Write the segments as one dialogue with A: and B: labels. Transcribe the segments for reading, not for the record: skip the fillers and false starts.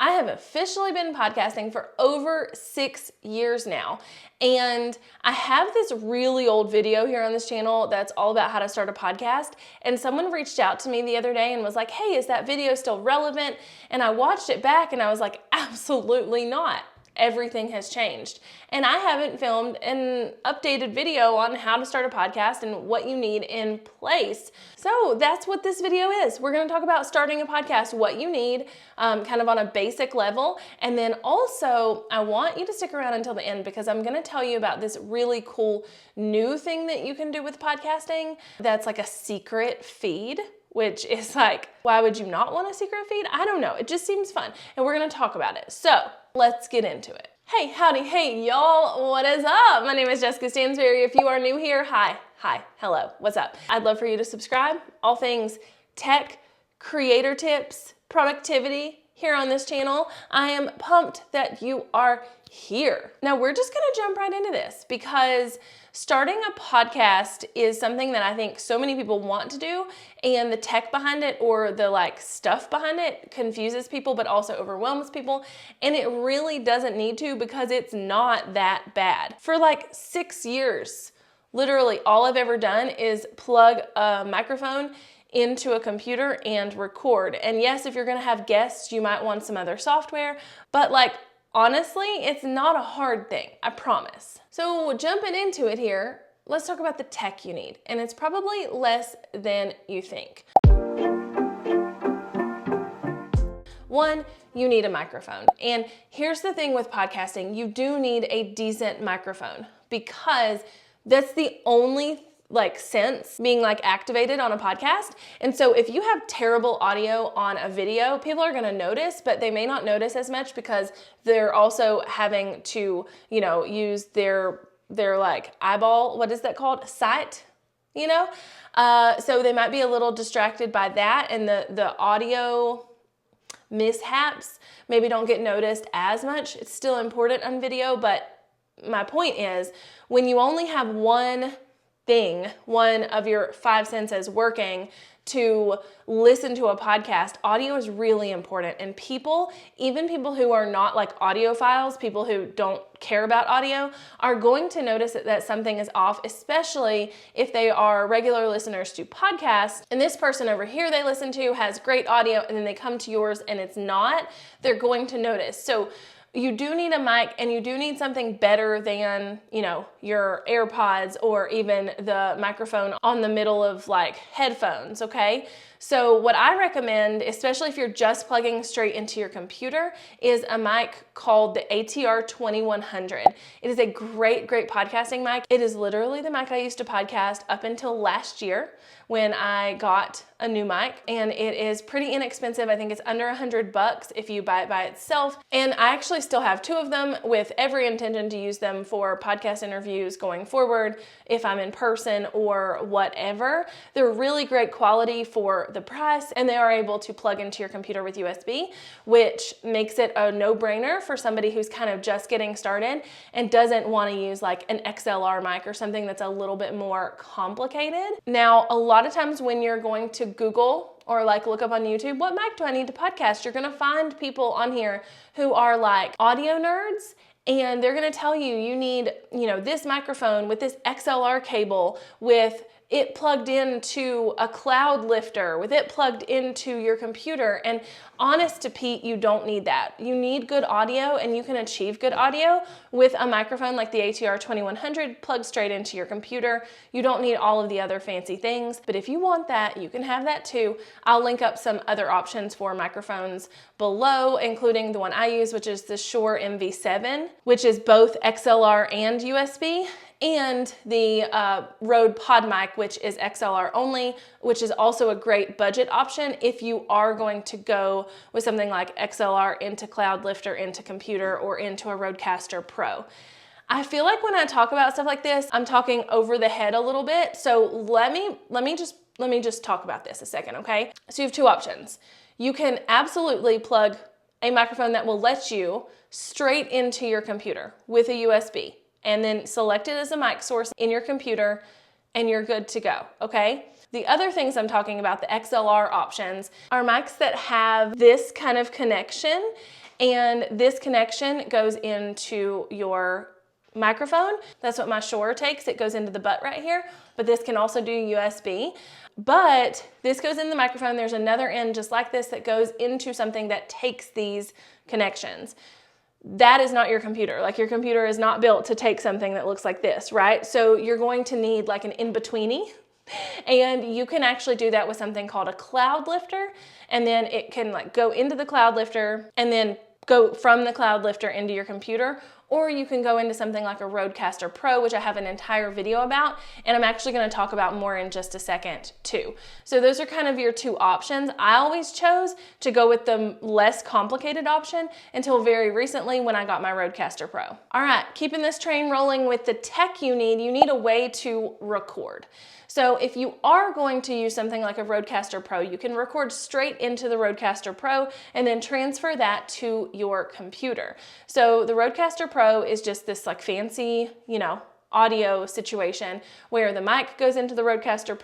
A: I have officially been podcasting for over 6 years now, and I have this really old video here on this channel that's all about how to start a podcast, and someone reached out to me the other day and was like, hey, is that video still relevant? And I watched it back and I was like, absolutely not. Everything has changed. And I haven't filmed an updated video on how to start a podcast and what you need in place. So that's what this video is. We're going to talk about starting a podcast, what you need, kind of on a basic level. And then also, I want you to stick around until the end because I'm going to tell you about this really cool new thing that you can do with podcasting that's like a secret feed. Which is like, why would you not want a secret feed? I don't know. It just seems fun. And we're going to talk about it. So let's get into it. Hey, howdy, hey, y'all. What is up? My name is Jessica Stansberry. If you are new here, hi, hello, what's up? I'd love for you to subscribe. All things tech, creator tips, productivity here on this channel. I am pumped that you are here. Now we're just going to jump right into this because starting a podcast is something that I think so many people want to do, and the tech behind it or the stuff behind it confuses people but also overwhelms people, and it really doesn't need to because it's not that bad. For 6 years, literally all I've ever done is plug a microphone into a computer and record. And yes, if you're gonna have guests, you might want some other software, but honestly, it's not a hard thing, I promise. So jumping into it here, let's talk about the tech you need. And it's probably less than you think. One, you need a microphone. And here's the thing with podcasting, you do need a decent microphone because that's the only sense being activated on a podcast. And so if you have terrible audio on a video, people are gonna notice, but they may not notice as much because they're also having to, use their eyeball, what is that called? Sight, So they might be a little distracted by that, and the audio mishaps maybe don't get noticed as much. It's still important on video, but my point is when you only have one of your 5 senses working to listen to a podcast, audio is really important. And even people who are not audiophiles, people who don't care about audio, are going to notice that something is off, especially if they are regular listeners to podcasts. And this person over here they listen to has great audio, and then they come to yours and it's not, they're going to notice. So you do need a mic, and you do need something better than, your AirPods or even the microphone on the middle of headphones, okay? So what I recommend, especially if you're just plugging straight into your computer, is a mic called the ATR 2100. It is a great podcasting mic. It is literally the mic I used to podcast up until last year when I got a new mic, and it is pretty inexpensive. I think it's under $100 if you buy it by itself. And I actually still have 2 of them with every intention to use them for podcast interviews going forward if I'm in person or whatever. They're really great quality for the price, and they are able to plug into your computer with USB, which makes it a no-brainer for somebody who's kind of just getting started and doesn't want to use an XLR mic or something that's a little bit more complicated. Now, a lot of times when you're going to Google or look up on YouTube, what mic do I need to podcast? You're gonna find people on here who are audio nerds, and they're gonna tell you, you need, this microphone with this XLR cable with it plugged into a cloud lifter, with it plugged into your computer. And honest to Pete, you don't need that. You need good audio, and you can achieve good audio with a microphone like the ATR 2100 plugged straight into your computer. You don't need all of the other fancy things, but if you want that, you can have that too. I'll link up some other options for microphones below, including the one I use, which is the Shure MV7, which is both XLR and USB, and the Rode PodMic, which is XLR only, which is also a great budget option if you are going to go with something like XLR into Cloud Lifter, into computer, or into a Rodecaster Pro. I feel like when I talk about stuff like this, I'm talking over the head a little bit. So let me just talk about this a second, okay? So you have 2 options. You can absolutely plug a microphone that will let you straight into your computer with a USB, and then select it as a mic source in your computer, and you're good to go, okay? The other things I'm talking about, the XLR options, are mics that have this kind of connection, and this connection goes into your microphone. That's what my Shure takes. It goes into the butt right here, but this can also do USB. But this goes in the microphone. There's another end just like this that goes into something that takes these connections. That is not your computer. Like, your computer is not built to take something that looks like this, right? So you're going to need like an in-betweeny, and you can actually do that with something called a cloud lifter, and then it can like go into the cloud lifter and then go from the cloud lifter into your computer, or you can go into something like a Rodecaster Pro, which I have an entire video about, and I'm actually going to talk about more in just a second too. So those are kind of your two options. I always chose to go with the less complicated option until very recently when I got my Rodecaster Pro. All right, keeping this train rolling with the tech you need a way to record. So if you are going to use something like a Rodecaster Pro, you can record straight into the Rodecaster Pro and then transfer that to your computer. So the Rodecaster Pro is just this like fancy, audio situation where the mic goes into the Rodecaster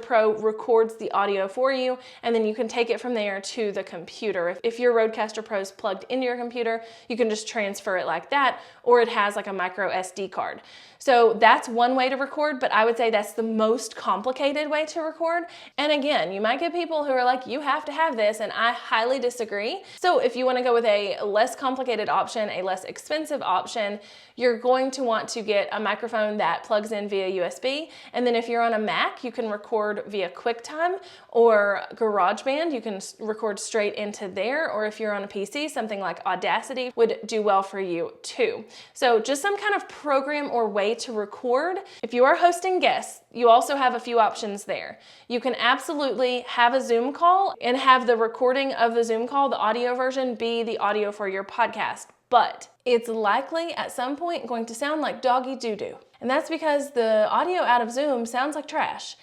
A: Pro records the audio for you, and then you can take it from there to the computer. If your Rodecaster Pro is plugged into your computer, you can just transfer it like that, or it has like a micro SD card. So that's one way to record, but I would say that's the most complicated way to record. And again, you might get people who are like, you have to have this, and I highly disagree. So if you want to go with a less complicated option, a less expensive option, you're going to want to get a microphone that plugs in via USB. And then if you're on a Mac, you can record via QuickTime or GarageBand. You can record straight into there. Or if you're on a PC, something like Audacity would do well for you too. So just some kind of program or way to record. If you are hosting guests, you also have a few options there. You can absolutely have a Zoom call and have the recording of the Zoom call, the audio version, be the audio for your podcast. But it's likely at some point going to sound like doggy doo-doo. And that's because the audio out of Zoom sounds like trash.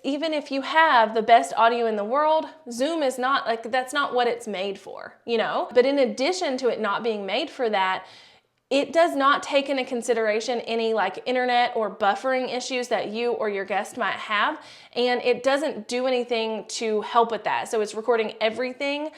A: Even if you have the best audio in the world, Zoom is not like, that's not what it's made for, But in addition to it not being made for that, it does not take into consideration any like internet or buffering issues that you or your guest might have. And it doesn't do anything to help with that. So it's recording everything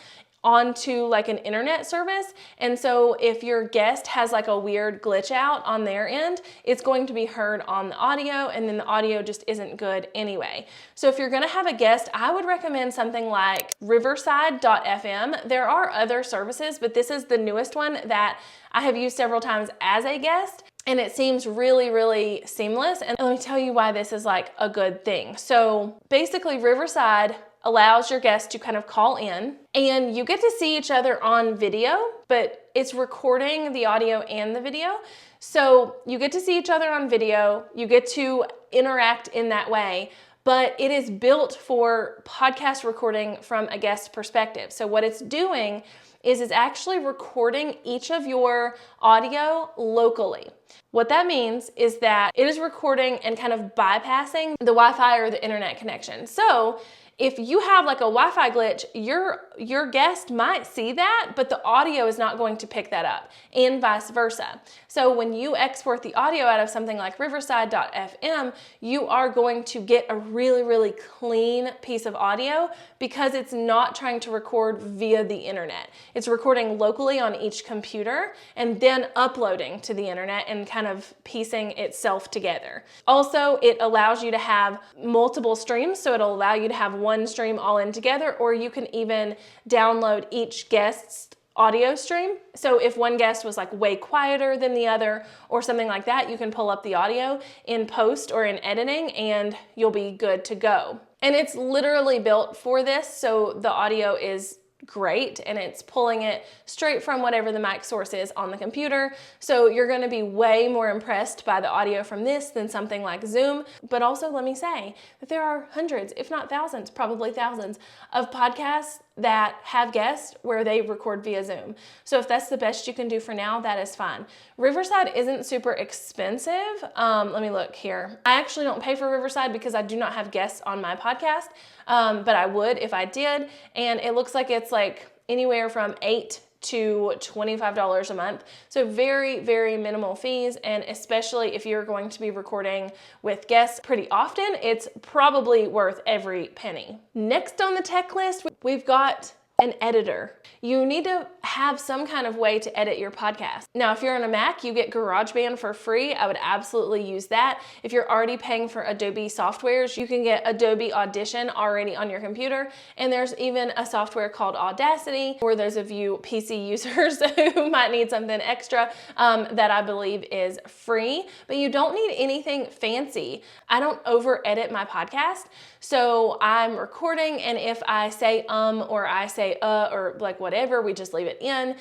A: onto like an internet service. And so if your guest has like a weird glitch out on their end, it's going to be heard on the audio, and then the audio just isn't good anyway. So if you're gonna have a guest, I would recommend something like Riverside.fm. There are other services, but this is the newest one that I have used several times as a guest, and it seems really, really seamless. And let me tell you why this is like a good thing. So basically, Riverside allows your guests to kind of call in, and you get to see each other on video, but it's recording the audio and the video. So you get to see each other on video, you get to interact in that way, but it is built for podcast recording from a guest perspective. So what it's doing is it's actually recording each of your audio locally. What that means is that it is recording and kind of bypassing the Wi-Fi or the internet connection. So if you have like a Wi-Fi glitch, your guest might see that, but the audio is not going to pick that up, and vice versa. So when you export the audio out of something like Riverside.fm, you are going to get a really, really clean piece of audio because it's not trying to record via the internet. It's recording locally on each computer and then uploading to the internet and kind of piecing itself together. Also, it allows you to have multiple streams, so it'll allow you to have one stream all in together, or you can even download each guest's audio stream. So if one guest was like way quieter than the other or something like that, you can pull up the audio in post or in editing and you'll be good to go. And it's literally built for this, so the audio is great and it's pulling it straight from whatever the mic source is on the computer. So you're going to be way more impressed by the audio from this than something like Zoom. But also let me say that there are hundreds, if not thousands, probably thousands of podcasts that have guests where they record via Zoom. So if that's the best you can do for now, that is fine. Riverside isn't super expensive. Let me look here. I actually don't pay for Riverside because I do not have guests on my podcast, but I would if I did. And it looks like it's like anywhere from $8 to $25 a month. So very, very minimal fees. And especially if you're going to be recording with guests pretty often, it's probably worth every penny. Next on the tech list, we've got an editor. You need to have some kind of way to edit your podcast. Now, if you're on a Mac, you get GarageBand for free. I would absolutely use that. If you're already paying for Adobe softwares, you can get Adobe Audition already on your computer. And there's even a software called Audacity for those of you PC users who might need something extra that I believe is free, but you don't need anything fancy. I don't over edit my podcast. So I'm recording, and if I say or I say or like whatever, we just leave it in.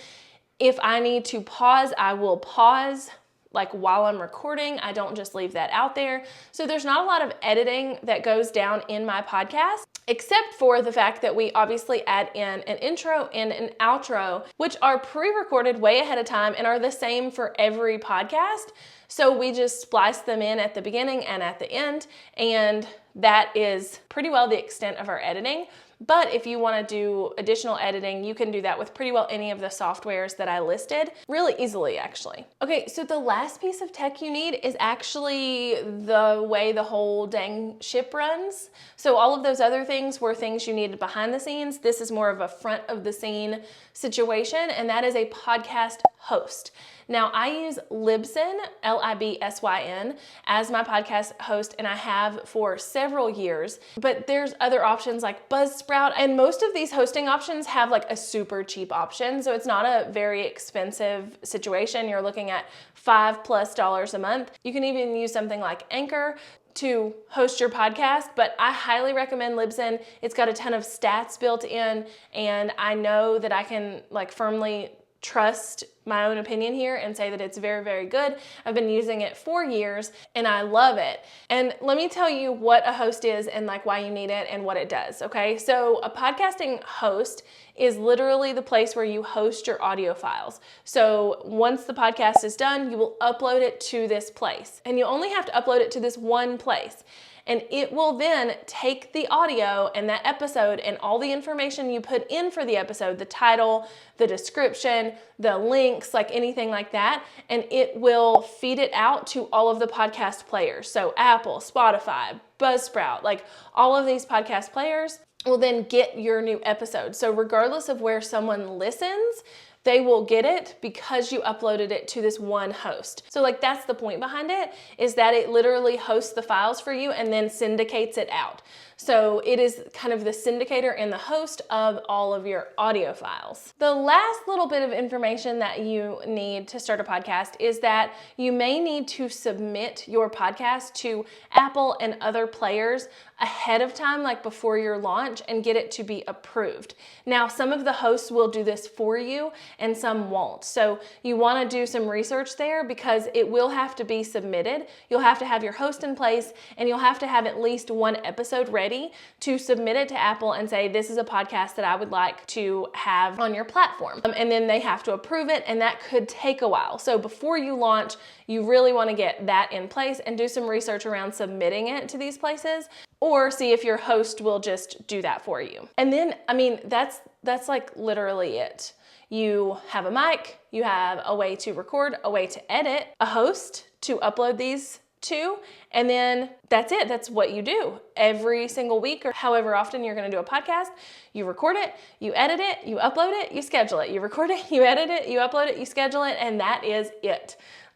A: If I need to pause, I will pause like while I'm recording. I don't just leave that out there. So there's not a lot of editing that goes down in my podcast, except for the fact that we obviously add in an intro and an outro, which are pre-recorded way ahead of time and are the same for every podcast. So we just splice them in at the beginning and at the end, and that is pretty well the extent of our editing. But if you want to do additional editing, you can do that with pretty well any of the softwares that I listed really easily, actually. Okay, so the last piece of tech you need is actually the way the whole dang ship runs. So all of those other things were things you needed behind the scenes. This is more of a front of the scene situation, and that is a podcast host. Now, I use Libsyn, Libsyn, as my podcast host, and I have for several years, but there's other options like Buzzsprout, and most of these hosting options have like a super cheap option, so it's not a very expensive situation. You're looking at $5+ a month. You can even use something like Anchor to host your podcast, but I highly recommend Libsyn. It's got a ton of stats built in, and I know that I can like firmly trust my own opinion here and say that it's very, very good. I've been using it for years and I love it. And let me tell you what a host is and like why you need it and what it does, okay? So a podcasting host is literally the place where you host your audio files. So once the podcast is done, you will upload it to this place, and you only have to upload it to this one place. And it will then take the audio and that episode and all the information you put in for the episode, the title, the description, the links, like anything like that, and it will feed it out to all of the podcast players. So Apple, Spotify, Buzzsprout, like all of these podcast players will then get your new episode. So regardless of where someone listens, they will get it because you uploaded it to this one host. So like that's the point behind it, is that it literally hosts the files for you and then syndicates it out. So it is kind of the syndicator and the host of all of your audio files. The last little bit of information that you need to start a podcast is that you may need to submit your podcast to Apple and other players ahead of time, like before your launch, and get it to be approved. Now, some of the hosts will do this for you and some won't. So you want to do some research there because it will have to be submitted. You'll have to have your host in place, and you'll have to have at least one episode ready to submit it to Apple and say, this is a podcast that I would like to have on your platform. And then they have to approve it, and that could take a while. So before you launch, you really want to get that in place and do some research around submitting it to these places, or see if your host will just do that for you. And then, I mean, that's like literally it. You have a mic, you have a way to record, a way to edit, a host to upload these to, and then that's it. That's what you do every single week or however often you're going to do a podcast. You record it, you edit it, you upload it, you schedule it. You record it, you edit it, you upload it, you schedule it, and that is it.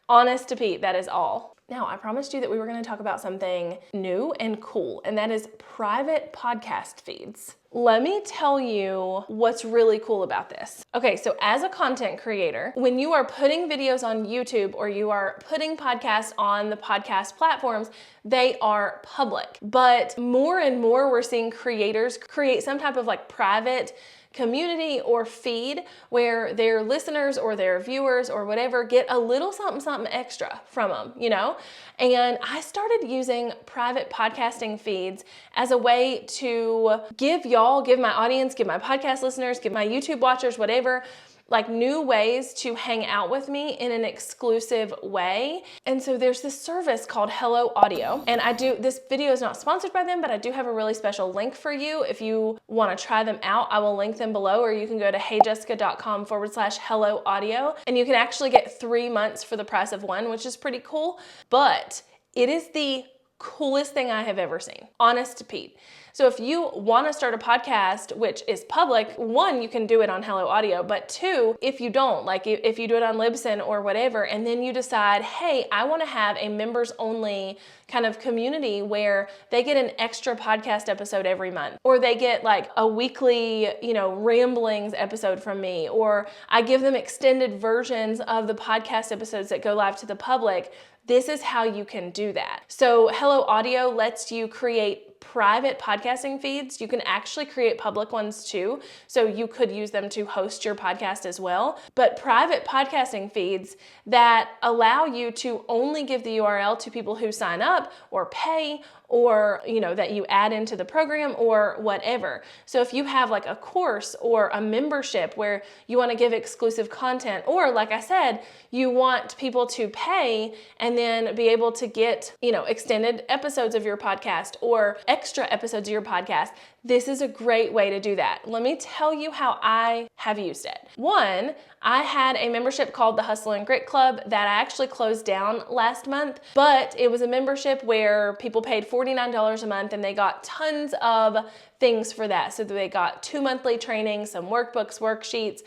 A: Honest to Pete, that is all. Now, I promised you that we were going to talk about something new and cool, and that is private podcast feeds. Let me tell you what's really cool about this. Okay, so as a content creator, when you are putting videos on YouTube or you are putting podcasts on the podcast platforms, they are public. But more and more, we're seeing creators create some type of like private community or feed where their listeners or their viewers or whatever get a little something extra from them, you know? And I started using private podcasting feeds as a way to give my audience, give my podcast listeners, give my YouTube watchers, whatever, like new ways to hang out with me in an exclusive way. And so there's this service called Hello Audio. And this video is not sponsored by them, but I do have a really special link for you. If you want to try them out, I will link them below, or you can go to heyjessica.com/Hello Audio. And you can actually get 3 months for the price of one, which is pretty cool. But it is the coolest thing I have ever seen. Honest to Pete. So if you want to start a podcast, which is public, one, you can do it on Hello Audio, but two, if you don't, like if you do it on Libsyn or whatever, and then you decide, hey, I want to have a members only kind of community where they get an extra podcast episode every month, or they get like a weekly, ramblings episode from me, or I give them extended versions of the podcast episodes that go live to the public. This is how you can do that. So Hello Audio lets you create private podcasting feeds. You can actually create public ones too. So you could use them to host your podcast as well. But private podcasting feeds that allow you to only give the URL to people who sign up or pay, or that you add into the program or whatever. So if you have like a course or a membership where you want to give exclusive content, or like I said, you want people to pay and then be able to get, extended episodes of your podcast or extra episodes of your podcast, this is a great way to do that. Let me tell you how I have used it. One, I had a membership called the Hustle and Grit Club that I actually closed down last month, but it was a membership where people paid $49 a month and they got tons of things for that. So they got 2 monthly trainings, some workbooks, worksheets,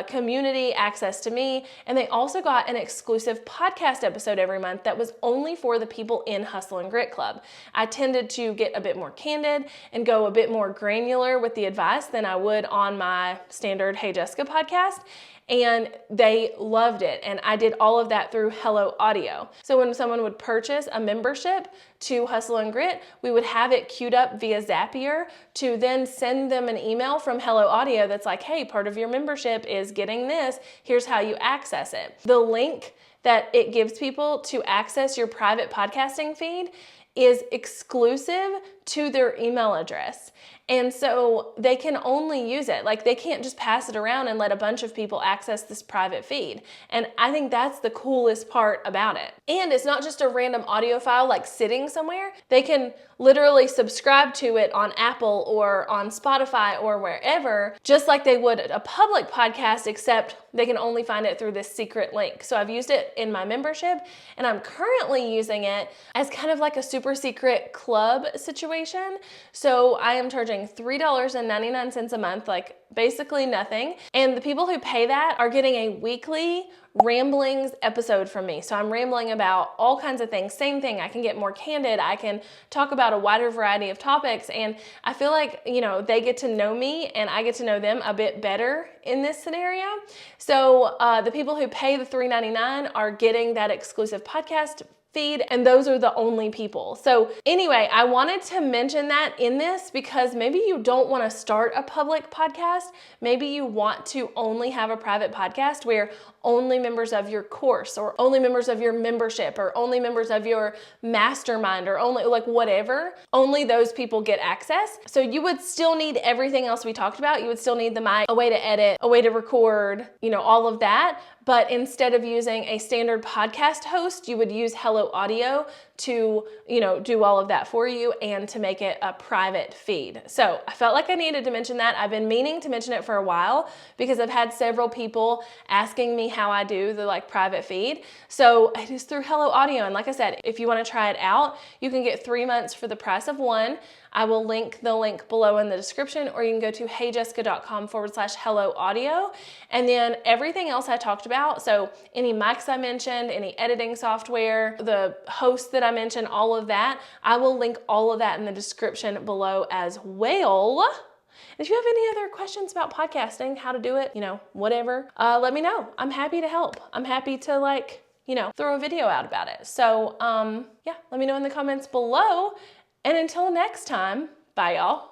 A: community access to me, and they also got an exclusive podcast episode every month that was only for the people in Hustle and Grit Club. I tended to get a bit more candid and go a bit more granular with the advice than I would on my standard Hey Jessica podcast. And they loved it. And I did all of that through Hello Audio. So when someone would purchase a membership to Hustle and Grit, we would have it queued up via Zapier to then send them an email from Hello Audio that's like, hey, part of your membership is getting this. Here's how you access it. The link that it gives people to access your private podcasting feed is exclusive to their email address. And so they can only use it. Like they can't just pass it around and let a bunch of people access this private feed. And I think that's the coolest part about it. And it's not just a random audio file like sitting somewhere. They can literally subscribe to it on Apple or on Spotify or wherever, just like they would a public podcast, except they can only find it through this secret link. So I've used it in my membership, and I'm currently using it as kind of like a super secret club situation. So I am charging $3.99 a month, like basically nothing. And the people who pay that are getting a weekly ramblings episode from me. So I'm rambling about all kinds of things. Same thing, I can get more candid. I can talk about a wider variety of topics. And I feel like, they get to know me and I get to know them a bit better in this scenario. So the people who pay the $3.99 are getting that exclusive podcast feed, and those are the only people. So anyway, I wanted to mention that in this because maybe you don't want to start a public podcast. Maybe you want to only have a private podcast where only members of your course or only members of your membership or only members of your mastermind or only like whatever, only those people get access. So you would still need everything else we talked about. You would still need the mic, a way to edit, a way to record, all of that. But instead of using a standard podcast host, you would use Hello Audio to, do all of that for you and to make it a private feed. So I felt like I needed to mention that. I've been meaning to mention it for a while because I've had several people asking me how I do the private feed. So it is through Hello Audio. And like I said, if you want to try it out, you can get 3 months for the price of one. I will link the link below in the description, or you can go to heyjessica.com/Hello Audio. And then everything else I talked about, so any mics I mentioned, any editing software, the host that I mentioned, all of that, I will link all of that in the description below as well. If you have any other questions about podcasting, how to do it, whatever, let me know. I'm happy to help. I'm happy to throw a video out about it. So yeah, let me know in the comments below. And until next time, bye y'all.